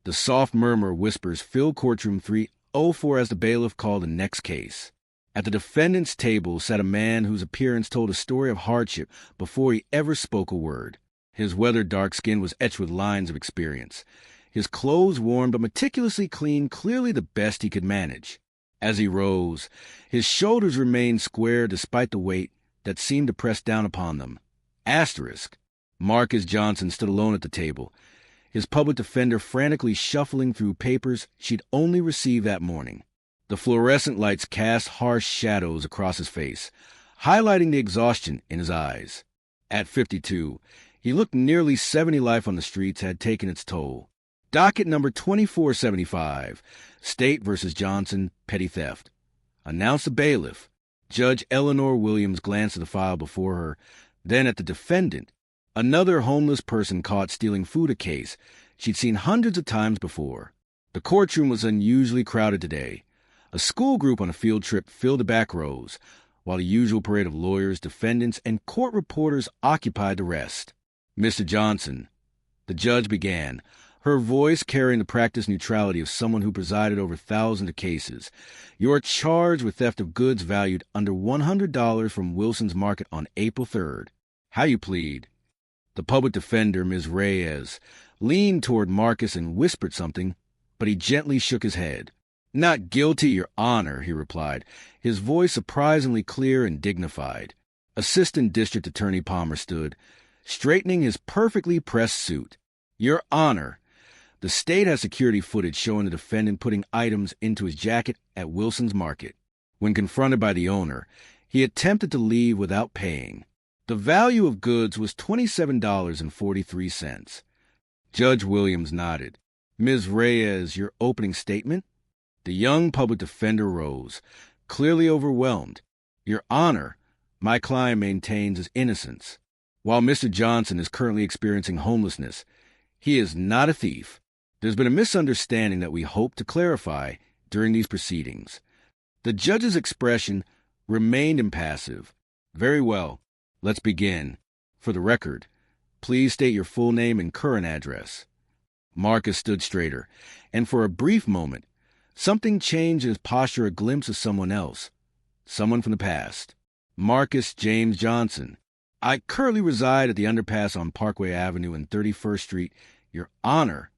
The soft murmur of whispers filled Courtroom 304 as the bailiff called the next case. At the defendant's table sat a man whose appearance told a story of hardship before he ever spoke a word. His weathered dark skin was etched with lines of experience. His clothes worn but meticulously clean, clearly the best he could manage. As he rose, his shoulders remained square despite the weight that seemed to press down upon them. Asterisk. Marcus Johnson stood alone at the table, his public defender frantically shuffling through papers she'd only received that morning. The fluorescent lights cast harsh shadows across his face, highlighting the exhaustion in his eyes. At 52, he looked nearly 70. Life on the streets had taken its toll. Docket number 2475, State versus Johnson, petty theft. Announced the bailiff. Judge Eleanor Williams glanced at the file before her, then at the defendant, another homeless person caught stealing food, a case she'd seen hundreds of times before. The courtroom was unusually crowded today. A school group on a field trip filled the back rows, while the usual parade of lawyers, defendants, and court reporters occupied the rest. Mr. Johnson, the judge began, her voice carrying the practiced neutrality of someone who presided over thousands of cases. You are charged with theft of goods valued under $100 from Wilson's Market on April 3rd. How you plead? The public defender, Ms. Reyes, leaned toward Marcus and whispered something, but he gently shook his head. Not guilty, Your Honor, he replied, his voice surprisingly clear and dignified. Assistant District Attorney Palmer stood, straightening his perfectly pressed suit. Your Honor, the state has security footage showing the defendant putting items into his jacket at Wilson's Market. When confronted by the owner, he attempted to leave without paying. The value of goods was $27.43. Judge Williams nodded. Ms. Reyes, your opening statement? The young public defender rose, clearly overwhelmed. Your Honor, my client maintains his innocence. While Mr. Johnson is currently experiencing homelessness, he is not a thief. There's been a misunderstanding that we hope to clarify during these proceedings. The judge's expression remained impassive. Very well. Let's begin. For the record, please state your full name and current address. Marcus stood straighter, and for a brief moment, something changed in his posture, a glimpse of someone else, someone from the past. Marcus James Johnson. I currently reside at the underpass on Parkway Avenue and 31st Street. Your Honor.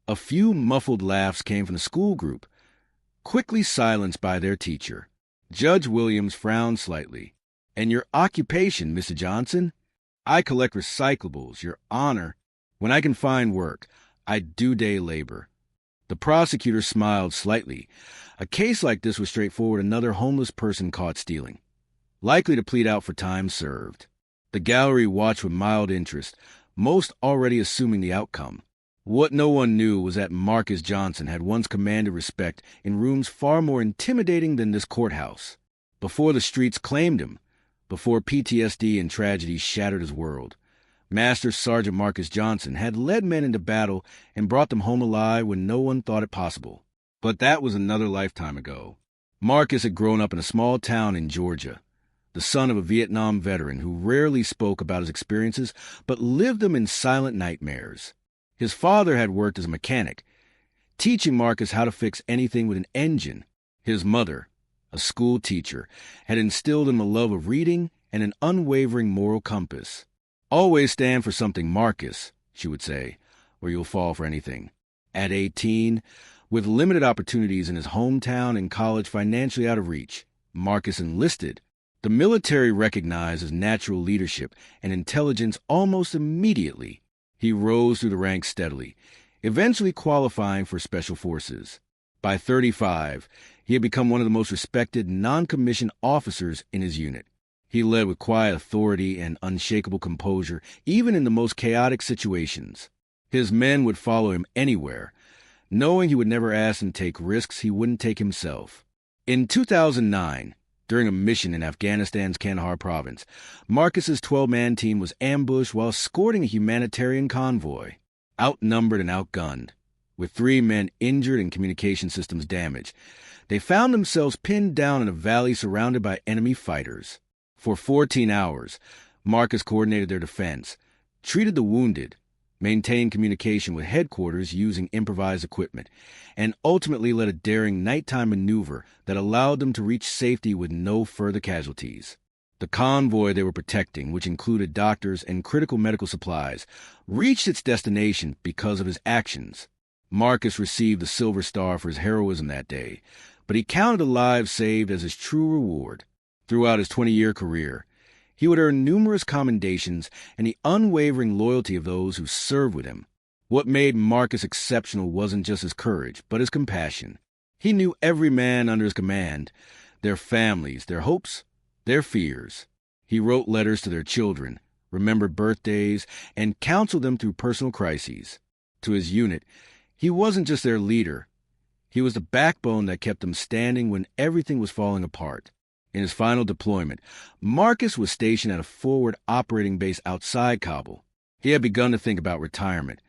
A few muffled laughs came from the school group, quickly silenced by their teacher. Judge Williams frowned slightly. And your occupation, Mr. Johnson? I collect recyclables, Your Honor. When I can find work, I do day labor. The prosecutor smiled slightly. A case like this was straightforward, another homeless person caught stealing, likely to plead out for time served. The gallery watched with mild interest, most already assuming the outcome. What no one knew was that Marcus Johnson had once commanded respect in rooms far more intimidating than this courthouse. Before the streets claimed him, before PTSD and tragedy shattered his world, Master Sergeant Marcus Johnson had led men into battle and brought them home alive when no one thought it possible. But that was another lifetime ago. Marcus had grown up in a small town in Georgia, the son of a Vietnam veteran who rarely spoke about his experiences but lived them in silent nightmares. His father had worked as a mechanic, teaching Marcus how to fix anything with an engine. His mother, a school teacher, had instilled in him a love of reading and an unwavering moral compass. Always stand for something, Marcus, she would say, or you'll fall for anything. At 18, with limited opportunities in his hometown and college financially out of reach, Marcus enlisted. The military recognized his natural leadership and intelligence almost immediately. He rose through the ranks steadily, eventually qualifying for Special Forces. By 35, he had become one of the most respected non-commissioned officers in his unit. He led with quiet authority and unshakable composure, even in the most chaotic situations. His men would follow him anywhere, knowing he would never ask them to take risks he wouldn't take himself. In 2009, during a mission in Afghanistan's Kandahar province, Marcus's 12-man team was ambushed while escorting a humanitarian convoy. Outnumbered and outgunned, with 3 men injured and communication systems damaged, they found themselves pinned down in a valley surrounded by enemy fighters. For 14 hours, Marcus coordinated their defense, treated the wounded, maintained communication with headquarters using improvised equipment, and ultimately led a daring nighttime maneuver that allowed them to reach safety with no further casualties. The convoy they were protecting, which included doctors and critical medical supplies, reached its destination because of his actions. Marcus received the Silver Star for his heroism that day, but he counted the lives saved as his true reward. Throughout his 20-year career, he would earn numerous commendations and the unwavering loyalty of those who served with him. What made Marcus exceptional wasn't just his courage, but his compassion. He knew every man under his command, their families, their hopes, their fears. He wrote letters to their children, remembered birthdays, and counseled them through personal crises. To his unit, he wasn't just their leader. He was the backbone that kept them standing when everything was falling apart. In his final deployment, Marcus was stationed at a forward operating base outside Kabul. He had begun to think about retirement,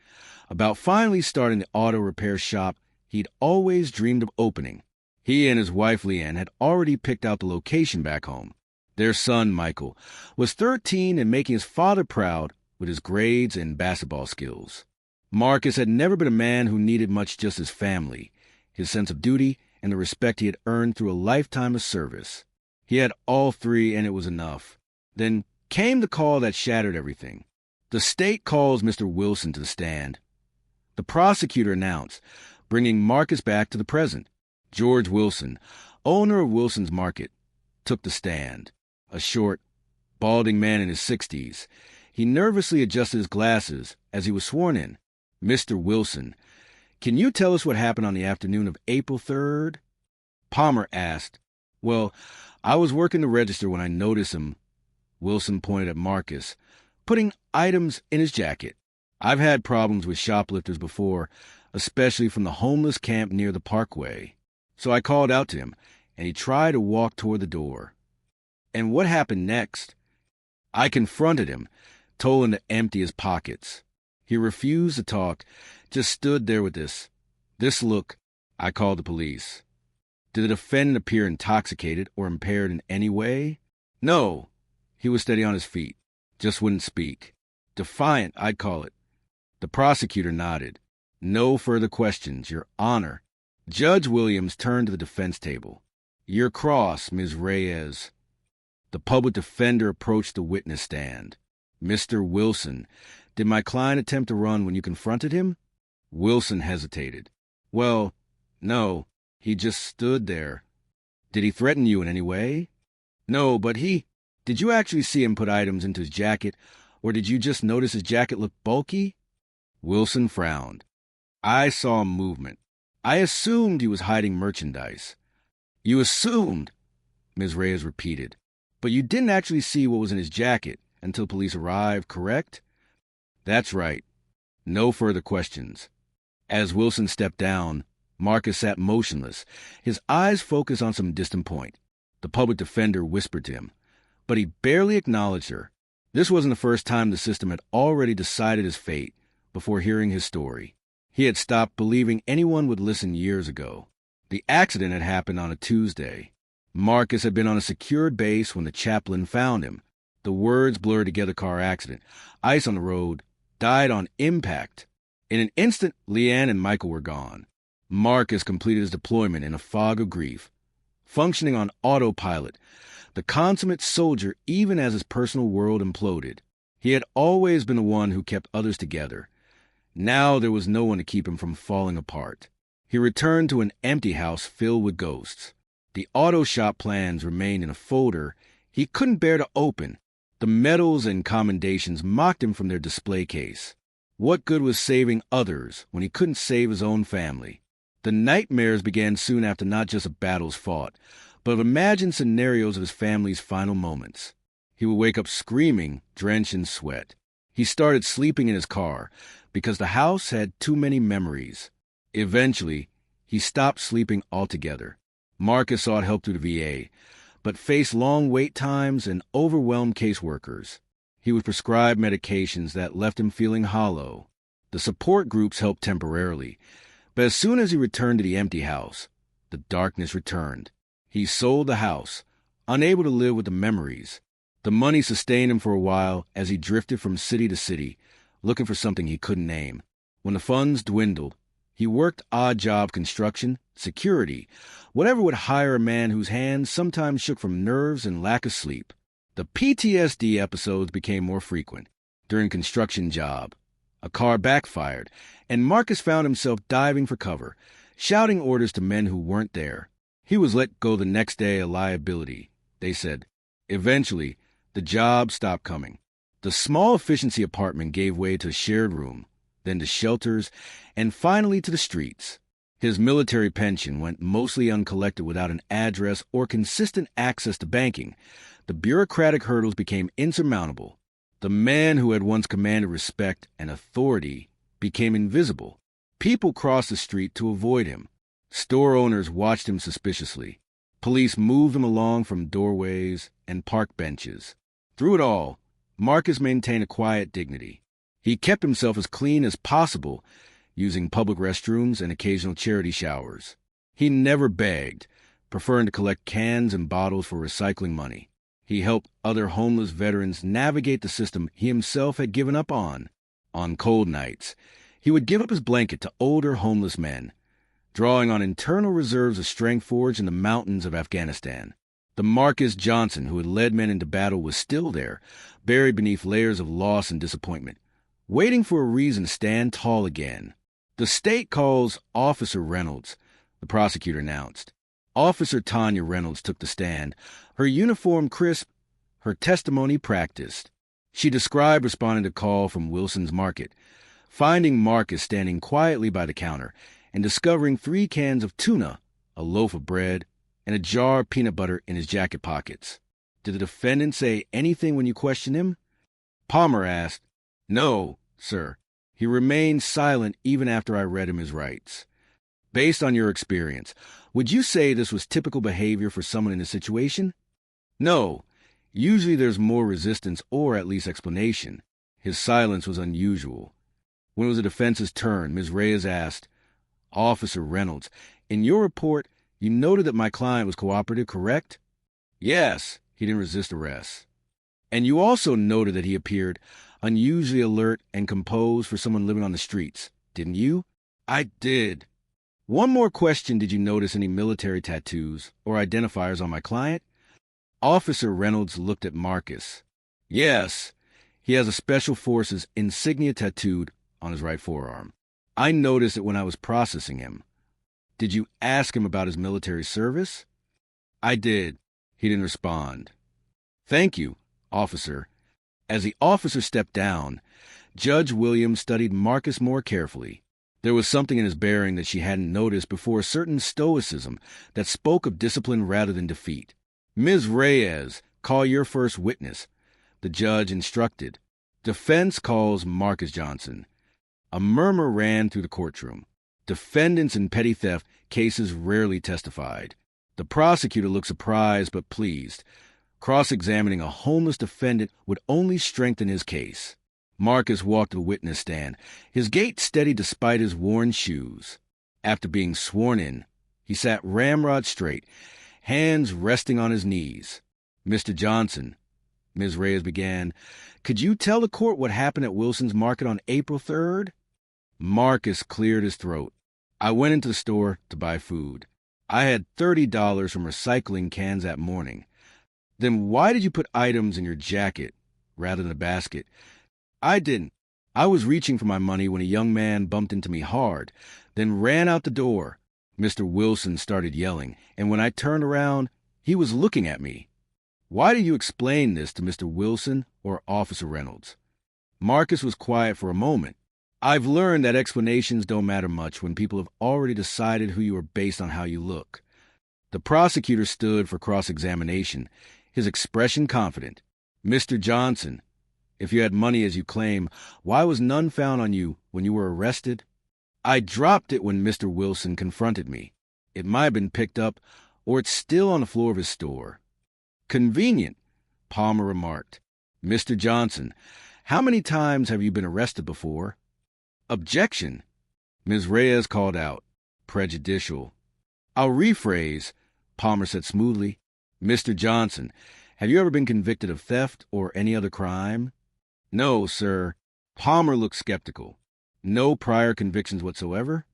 about finally starting the auto repair shop he'd always dreamed of opening. He and his wife Leanne had already picked out the location back home. Their son, Michael, was 13 and making his father proud with his grades and basketball skills. Marcus had never been a man who needed much, just his family, his sense of duty, and the respect he had earned through a lifetime of service. He had all three, and it was enough. Then came the call that shattered everything. The state calls Mr. Wilson to the stand. The prosecutor announced, bringing Marcus back to the present. George Wilson, owner of Wilson's Market, took the stand. A short, balding man in his 60s. He nervously adjusted his glasses as he was sworn in. Mr. Wilson, can you tell us what happened on the afternoon of April 3rd? Palmer asked. Well, I was working the register when I noticed him, Wilson pointed at Marcus, putting items in his jacket. I've had problems with shoplifters before, especially from the homeless camp near the parkway. So I called out to him, and he tried to walk toward the door. And what happened next? I confronted him, told him to empty his pockets. He refused to talk, just stood there with this look. I called the police. Did the defendant appear intoxicated or impaired in any way? No. He was steady on his feet, just wouldn't speak. Defiant, I'd call it. The prosecutor nodded. No further questions, Your Honor. Judge Williams turned to the defense table. Your cross, Ms. Reyes. The public defender approached the witness stand. Mr. Wilson, did my client attempt to run when you confronted him? Wilson hesitated. Well, no, he just stood there. Did he threaten you in any way? No, but did you actually see him put items into his jacket, or did you just notice his jacket looked bulky? Wilson frowned. I saw movement. I assumed he was hiding merchandise. You assumed, Ms. Reyes repeated. But you didn't actually see what was in his jacket until police arrived, correct? That's right. No further questions. As Wilson stepped down, Marcus sat motionless, his eyes focused on some distant point. The public defender whispered to him, but he barely acknowledged her. This wasn't the first time the system had already decided his fate before hearing his story. He had stopped believing anyone would listen years ago. The accident had happened on a Tuesday. Marcus had been on a secured base when the chaplain found him. The words blurred together: car accident, ice on the road, died on impact. In an instant, Leanne and Michael were gone. Marcus completed his deployment in a fog of grief. Functioning on autopilot, the consummate soldier even as his personal world imploded. He had always been the one who kept others together. Now there was no one to keep him from falling apart. He returned to an empty house filled with ghosts. The auto shop plans remained in a folder he couldn't bear to open. The medals and commendations mocked him from their display case. What good was saving others when he couldn't save his own family? The nightmares began soon after, not just of battles fought, but of imagined scenarios of his family's final moments. He would wake up screaming, drenched in sweat. He started sleeping in his car because the house had too many memories. Eventually, he stopped sleeping altogether. Marcus sought help through the VA, but faced long wait times and overwhelmed caseworkers. He was prescribed medications that left him feeling hollow. The support groups helped temporarily, but as soon as he returned to the empty house, the darkness returned. He sold the house, unable to live with the memories. The money sustained him for a while as he drifted from city to city, looking for something he couldn't name. When the funds dwindled, he worked odd-job construction, security, whatever would hire a man whose hands sometimes shook from nerves and lack of sleep. The PTSD episodes became more frequent. During a construction job, a car backfired, and Marcus found himself diving for cover, shouting orders to men who weren't there. He was let go the next day a liability, they said. Eventually, the job stopped coming. The small efficiency apartment gave way to a shared room, then to shelters, and finally to the streets. His military pension went mostly uncollected without an address or consistent access to banking. The bureaucratic hurdles became insurmountable. The man who had once commanded respect and authority became invisible. People crossed the street to avoid him. Store owners watched him suspiciously. Police moved him along from doorways and park benches. Through it all, Marcus maintained a quiet dignity. He kept himself as clean as possible, using public restrooms and occasional charity showers. He never begged, preferring to collect cans and bottles for recycling money. He helped other homeless veterans navigate the system he himself had given up on. On cold nights, he would give up his blanket to older homeless men, drawing on internal reserves of strength forged in the mountains of Afghanistan. The Marcus Johnson who had led men into battle was still there, buried beneath layers of loss and disappointment, waiting for a reason to stand tall again. "The state calls Officer Reynolds," the prosecutor announced. Officer Tanya Reynolds took the stand, her uniform crisp, her testimony practiced. She described responding to a call from Wilson's Market, finding Marcus standing quietly by the counter, and discovering 3 cans of tuna, a loaf of bread, and a jar of peanut butter in his jacket pockets. "Did the defendant say anything when you questioned him?" Palmer asked. "No, sir. He remained silent even after I read him his rights." "Based on your experience, would you say this was typical behavior for someone in this situation?" "No. Usually there's more resistance or at least explanation." His silence was unusual. When it was the defense's turn, Ms. Reyes asked, "Officer Reynolds, in your report, you noted that my client was cooperative, correct?" "Yes, he didn't resist arrest." "And you also noted that he appeared unusually alert and composed for someone living on the streets, didn't you?" "I did." "One more question. Did you notice any military tattoos or identifiers on my client?" Officer Reynolds looked at Marcus. "Yes, he has a Special Forces insignia tattooed on his right forearm. I noticed it when I was processing him." "Did you ask him about his military service?" "I did." He didn't respond. "Thank you, officer." As the officer stepped down, Judge Williams studied Marcus more carefully. There was something in his bearing that she hadn't noticed before, a certain stoicism that spoke of discipline rather than defeat. "Ms. Reyes, call your first witness," the judge instructed. "Defense calls Marcus Johnson." A murmur ran through the courtroom. Defendants in petty theft cases rarely testified. The prosecutor looked surprised but pleased. Cross-examining a homeless defendant would only strengthen his case. Marcus walked to the witness stand, his gait steady despite his worn shoes. After being sworn in, he sat ramrod straight, hands resting on his knees. "Mr. Johnson," Ms. Reyes began, "could you tell the court what happened at Wilson's Market on April 3rd? Marcus cleared his throat. "I went into the store to buy food. I had $30 from recycling cans that morning." "Then why did you put items in your jacket rather than a basket?" "I didn't. I was reaching for my money when a young man bumped into me hard, then ran out the door. Mr. Wilson started yelling, and when I turned around, he was looking at me." "Why do you explain this to Mr. Wilson or Officer Reynolds?" Marcus was quiet for a moment. "I've learned that explanations don't matter much when people have already decided who you are based on how you look." The prosecutor stood for cross-examination, his expression confident. "Mr. Johnson, if you had money as you claim, why was none found on you when you were arrested?" "I dropped it when Mr. Wilson confronted me. It might have been picked up, or it's still on the floor of his store." "Convenient," Palmer remarked. "Mr. Johnson, how many times have you been arrested before?" "Objection," Ms. Reyes called out. "Prejudicial." "I'll rephrase," Palmer said smoothly. "Mr. Johnson, have you ever been convicted of theft or any other crime?" "No, sir." Palmer looked skeptical. No prior convictions whatsoever?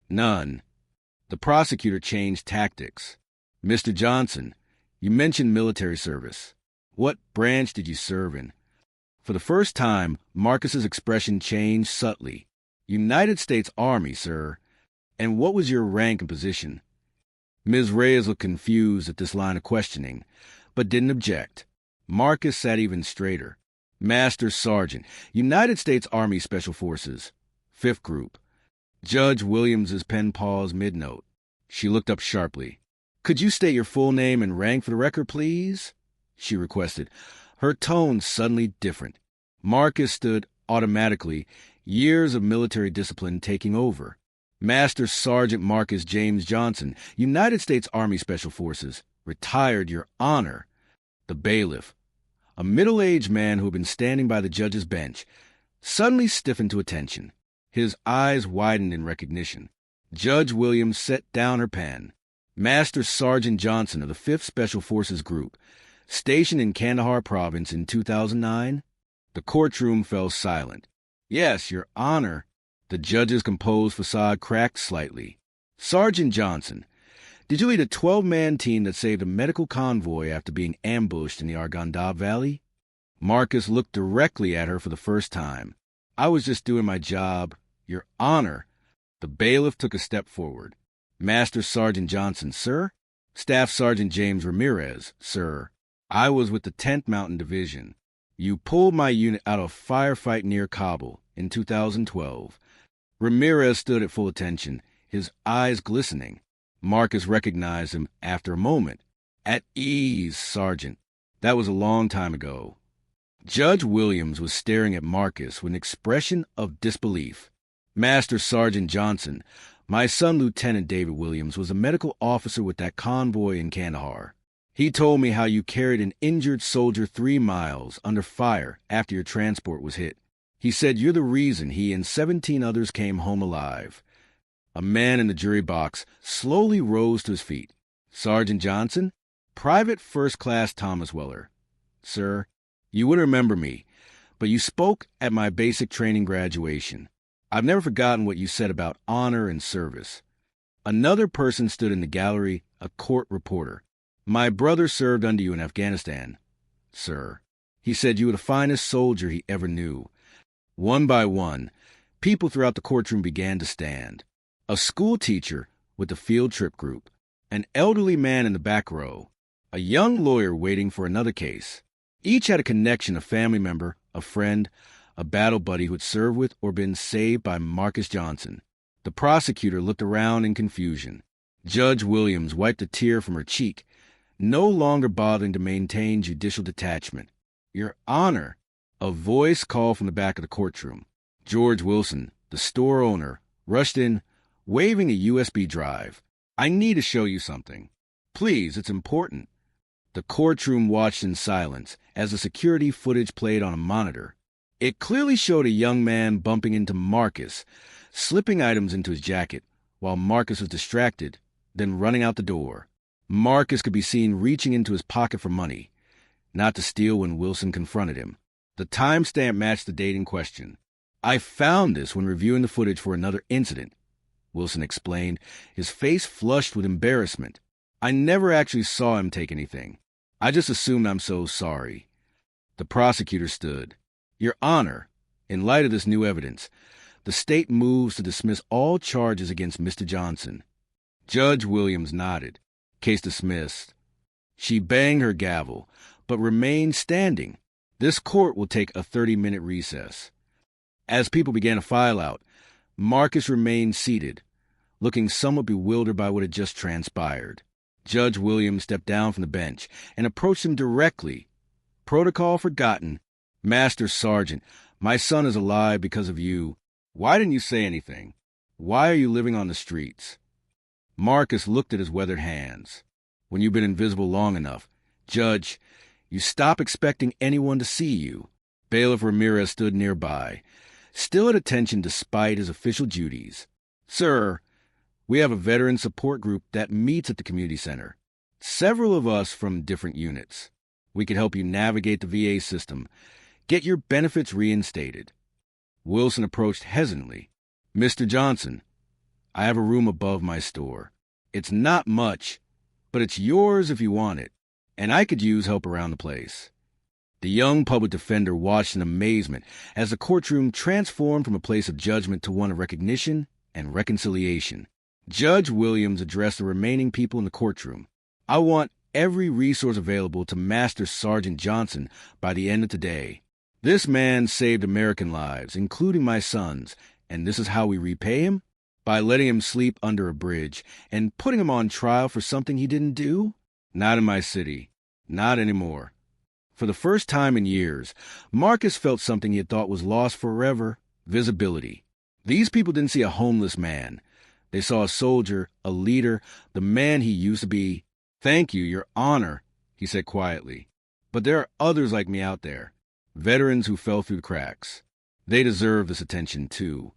None. The prosecutor changed tactics. Mr. Johnson, you mentioned military service. What branch did you serve in? For the first time, Marcus's expression changed subtly. United States Army, sir. And what was your rank and position? Ms. Reyes looked confused at this line of questioning, but didn't object. Marcus sat even straighter. Master Sergeant, United States Army Special Forces, 5th Group. Judge Williams's pen paused mid-note. She looked up sharply. Could you state your full name and rank for the record, please? She requested, her tone suddenly different. Marcus stood automatically, years of military discipline taking over. Master Sergeant Marcus James Johnson, United States Army Special Forces, retired, Your Honor. The bailiff, a middle-aged man who had been standing by the judge's bench, suddenly stiffened to attention. His eyes widened in recognition. Judge Williams set down her pen. Master Sergeant Johnson of the 5th Special Forces Group, stationed in Kandahar Province in 2009? The courtroom fell silent. Yes, Your Honor. The judge's composed facade cracked slightly. Sergeant Johnson, did you lead a 12-man team that saved a medical convoy after being ambushed in the Arghandab Valley? Marcus looked directly at her for the first time. I was just doing my job, Your Honor. The bailiff took a step forward. Master Sergeant Johnson, sir? Staff Sergeant James Ramirez, sir. I was with the 10th Mountain Division. You pulled my unit out of a firefight near Kabul in 2012. Ramirez stood at full attention, his eyes glistening. Marcus recognized him after a moment. At ease, Sergeant. That was a long time ago. Judge Williams was staring at Marcus with an expression of disbelief. Master Sergeant Johnson, my son Lieutenant David Williams was a medical officer with that convoy in Kandahar. He told me how you carried an injured soldier 3 miles under fire after your transport was hit. He said you're the reason he and 17 others came home alive. A man in the jury box slowly rose to his feet. Sergeant Johnson, Private First Class Thomas Weller. Sir, you wouldn't remember me, but you spoke at my basic training graduation. I've never forgotten what you said about honor and service. Another person stood in the gallery, a court reporter. My brother served under you in Afghanistan, sir. He said you were the finest soldier he ever knew. One by one, people throughout the courtroom began to stand. A school teacher with the field trip group, an elderly man in the back row, a young lawyer waiting for another case. Each had a connection, a family member, a friend, a battle buddy who had served with or been saved by Marcus Johnson. The prosecutor looked around in confusion. Judge Williams wiped a tear from her cheek, no longer bothering to maintain judicial detachment. Your Honor, a voice called from the back of the courtroom. George Wilson, the store owner, rushed in, waving a USB drive. I need to show you something. Please, it's important. The courtroom watched in silence as the security footage played on a monitor. It clearly showed a young man bumping into Marcus, slipping items into his jacket, while Marcus was distracted, then running out the door. Marcus could be seen reaching into his pocket for money, not to steal when Wilson confronted him. The timestamp matched the date in question. I found this when reviewing the footage for another incident, Wilson explained, his face flushed with embarrassment. I never actually saw him take anything. I just assumed I'm so sorry. The prosecutor stood. Your Honor, in light of this new evidence, the state moves to dismiss all charges against Mr. Johnson. Judge Williams nodded. Case dismissed. She banged her gavel, but remained standing. This court will take a 30-minute recess. As people began to file out, Marcus remained seated, looking somewhat bewildered by what had just transpired. Judge Williams stepped down from the bench and approached him directly. Protocol forgotten. Master Sergeant, my son is alive because of you. Why didn't you say anything? Why are you living on the streets? Marcus looked at his weathered hands. When you've been invisible long enough, Judge, you stop expecting anyone to see you. Bailiff Ramirez stood nearby, still at attention despite his official duties. Sir, we have a veteran support group that meets at the community center. Several of us from different units. We could help you navigate the VA system, get your benefits reinstated. Wilson approached hesitantly. "Mr. Johnson, I have a room above my store. It's not much, but it's yours if you want it, and I could use help around the place." The young public defender watched in amazement as the courtroom transformed from a place of judgment to one of recognition and reconciliation. Judge Williams addressed the remaining people in the courtroom. "I want every resource available to Master Sergeant Johnson by the end of today. This man saved American lives, including my son's, and this is how we repay him? By letting him sleep under a bridge and putting him on trial for something he didn't do? Not in my city. Not anymore." For the first time in years, Marcus felt something he had thought was lost forever: visibility. These people didn't see a homeless man. They saw a soldier, a leader, the man he used to be. "Thank you, Your Honor," he said quietly. "But there are others like me out there, veterans who fell through the cracks. They deserve this attention, too."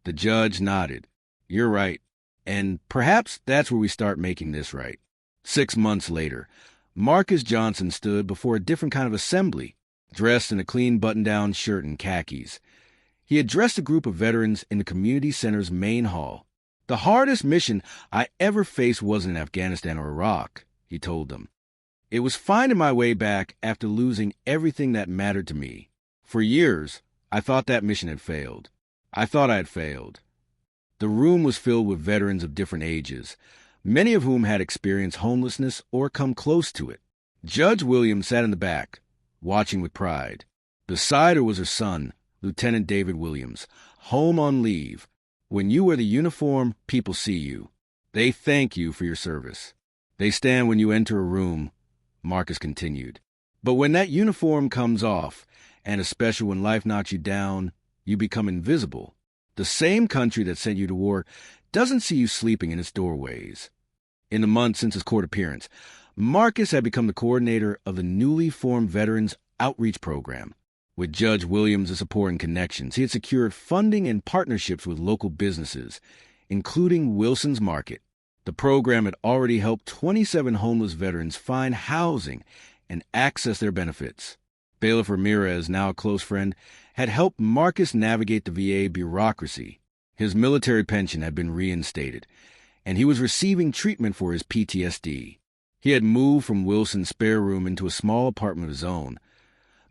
The judge nodded. "You're right. And perhaps that's where we start making this right." 6 months later, Marcus Johnson stood before a different kind of assembly, dressed in a clean button-down shirt and khakis. He addressed a group of veterans in the community center's main hall. "The hardest mission I ever faced wasn't in Afghanistan or Iraq," he told them. "It was finding my way back after losing everything that mattered to me. For years, I thought that mission had failed. I thought I had failed." The room was filled with veterans of different ages, many of whom had experienced homelessness or come close to it. Judge Williams sat in the back, watching with pride. Beside her was her son, Lieutenant David Williams, home on leave. "When you wear the uniform, people see you. They thank you for your service. They stand when you enter a room," Marcus continued. "But when that uniform comes off, and especially when life knocks you down, you become invisible. The same country that sent you to war doesn't see you sleeping in its doorways." In the months since his court appearance, Marcus had become the coordinator of the newly formed Veterans Outreach Program. With Judge Williams' support and connections, he had secured funding and partnerships with local businesses, including Wilson's Market. The program had already helped 27 homeless veterans find housing and access their benefits. Bailiff Ramirez, now a close friend, had helped Marcus navigate the VA bureaucracy. His military pension had been reinstated, and he was receiving treatment for his PTSD. He had moved from Wilson's spare room into a small apartment of his own,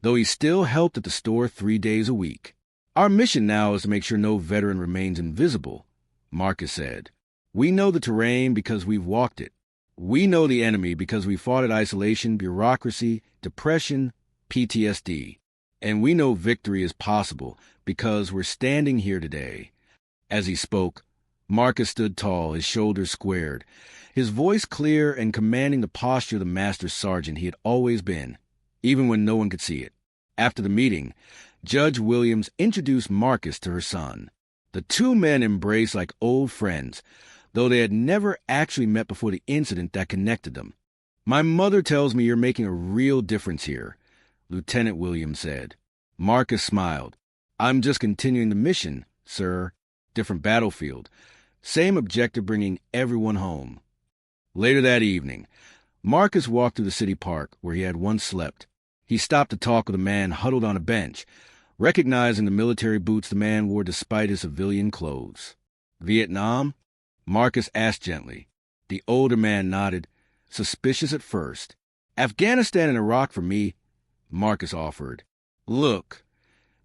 though he still helped at the store 3 days a week. "Our mission now is to make sure no veteran remains invisible," Marcus said. "We know the terrain because we've walked it. We know the enemy because we fought at isolation, bureaucracy, depression, PTSD. And we know victory is possible because we're standing here today." As he spoke, Marcus stood tall, his shoulders squared, his voice clear and commanding the posture of the master sergeant he had always been, even when no one could see it. After the meeting, Judge Williams introduced Marcus to her son. The two men embraced like old friends, though they had never actually met before the incident that connected them. "My mother tells me you're making a real difference here," Lieutenant Williams said. Marcus smiled. "I'm just continuing the mission, sir. Different battlefield. Same objective, bringing everyone home." Later that evening, Marcus walked through the city park where he had once slept. He stopped to talk with a man huddled on a bench, recognizing the military boots the man wore despite his civilian clothes. "Vietnam?" Marcus asked gently. The older man nodded, suspicious at first. "Afghanistan and Iraq for me," Marcus offered. "Look,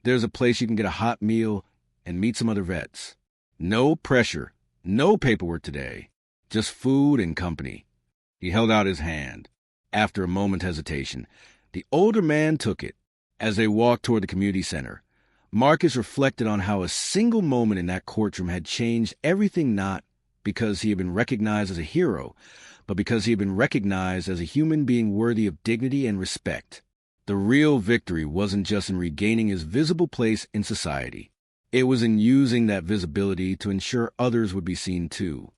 there's a place you can get a hot meal and meet some other vets. No pressure, no paperwork today, just food and company." He held out his hand. After a moment's hesitation, the older man took it. As they walked toward the community center, Marcus reflected on how a single moment in that courtroom had changed everything, not because he had been recognized as a hero, but because he had been recognized as a human being worthy of dignity and respect. The real victory wasn't just in regaining his visible place in society. It was in using that visibility to ensure others would be seen too.